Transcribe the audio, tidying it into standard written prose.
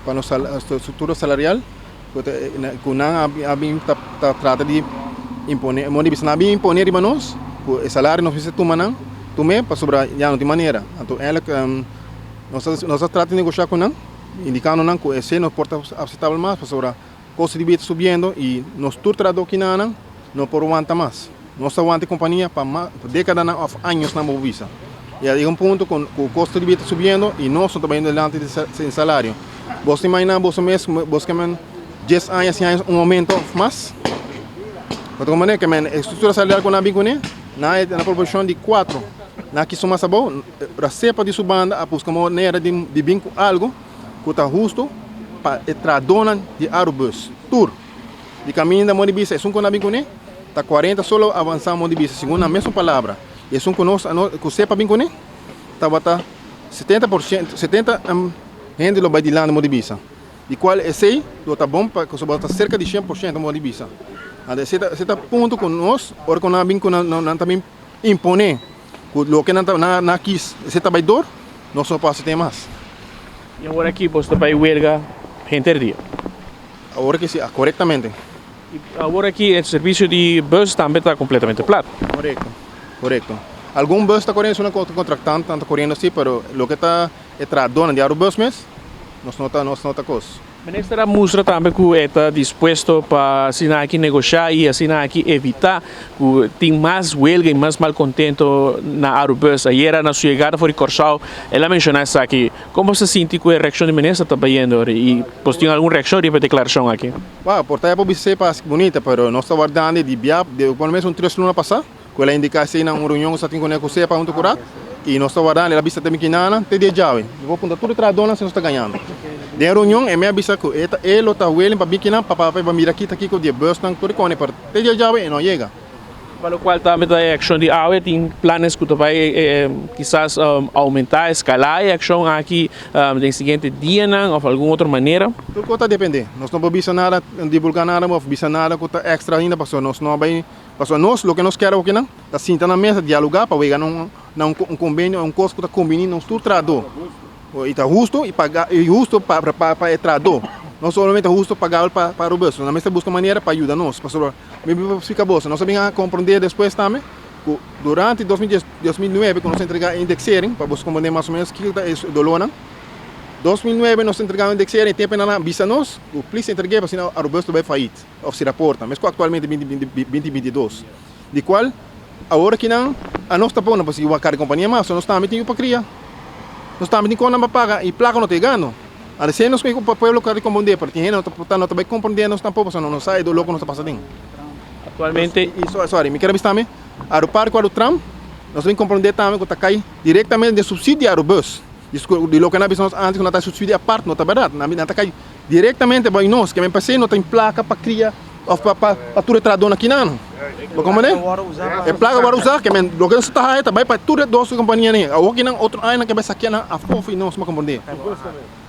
para a estrutura salarial, que não trata de imponer, não imponer para nós, o salário não precisa tomar não, tomar para sobrar já não tem maneira. Então ela nós tratamos de negociar com não, indicando não que esse não porta aceitável mais para sobrar custo de vida subindo e nós tudo traduz que não por aguentar mais. Nós aguantamos companhia para décadas ou anos na movisa. E aí ponto com o custo de vida subindo e nós estamos trabalhando delante de salário. Você imagina, você mesmo, você quer 10 anos, aumento mais. Porque como é que a estrutura salarial com a bicone, na proporção de 4, na que soma sabor, a cepa de subanda, a busca maneira de vincular algo que está justo para tradona de aerobus. Tour. De caminho da Mondibisa, é um com a bicone, está 40 solo avançar a Mondibisa, segundo a mesma palavra. E é um conosco, que cepa bicone, está 70%, 70 gente lo vai de lá na Mondibisa. E qual é esse? Está bom para que você cerca de 100% da Mondibisa. Esse ponto com nós, ora com a bicone não também impone o que não quis, esse trabalhador, nós só passa ter mais. E agora aqui você vai huelga gente dia. Agora que sim, corretamente. E agora aqui o serviço de bus também está completamente plano. Correto. Algum bus está correndo, uma contratante está correndo assim, mas o que está tradona de aerobus mesmo, nós não está coisa. O ministro mostra também que está disposto para assinar aqui negociar e assinar aqui evitar que tem mais huelga e mais malcontento na Aerobus. Ayer na sua chegada foi Corsal, ela mencionou isso aqui. Como se sente com a reação do ministro está vendo e pois tem alguma reação de declaração aqui? Por ter para ser bonita, mas nós estamos guardando de pelo menos 3 semanas passar, que ela indicasse na reunião que tem com você para muito curar. E nós estamos guardando, ela vista também que não tem de chave. Eu vou apontar tudo para a dona se nós está ganhando. De reunião, é minha vista que ele está willing para biquinar, para mirar aqui com o bus, tudo com para ter de chave e não chega. Para o qual também a ação de AUE tem planos que vai quizás aumentar, escalar a ação aqui no seguinte dia ou de alguma outra maneira? Tudo está depende. Nós não podemos nada, divulgar nada, não podemos nada que está extra ainda, para nós não vai. Para nós, o que nós queremos aqui, é sentar na mesa, dialogar, para chegar um convênio, um custo que está combinando, nós tudo traduz. E está justo e pagar e justo para traduz. Não somente justo pagar para o bolso, na mesa busca maneira para ajudar nós, para ficar bolsa. Nós sabemos compreender depois também, durante 2009, quando nós entregamos indexering, para você compreender mais ou menos o que é do lona. 2009 nós entregamos indexering, tempo na visa nós, o polícia entregou para sinal o bolso vai falir, ou se reporta, mas atualmente 2022. De qual agora que não, a nós está bom, para seguir uma cara de companhia, mas nós também temos para criar. Nós também temos que pagar e placa não tem ganho. A gente não tem o povo que compreender, porque a gente não vai compreender, nós tampouco, não sai do louco, não está passando. Atualmente, me quero ver também, aeroporto com o tram, nós temos que compreender também que está caindo diretamente de subsídio aerobus. De lo que nós antes que não está subsídio a parte, não está barato, não está caindo diretamente para nós, que me passei não tem placa para criar, para tudo tradona aqui não. Como é? É placa para usar, que lo que está aí, vai para tudo duas companhias nem. A outra não, outro ainda que vai saquear a fofa e não se compreender.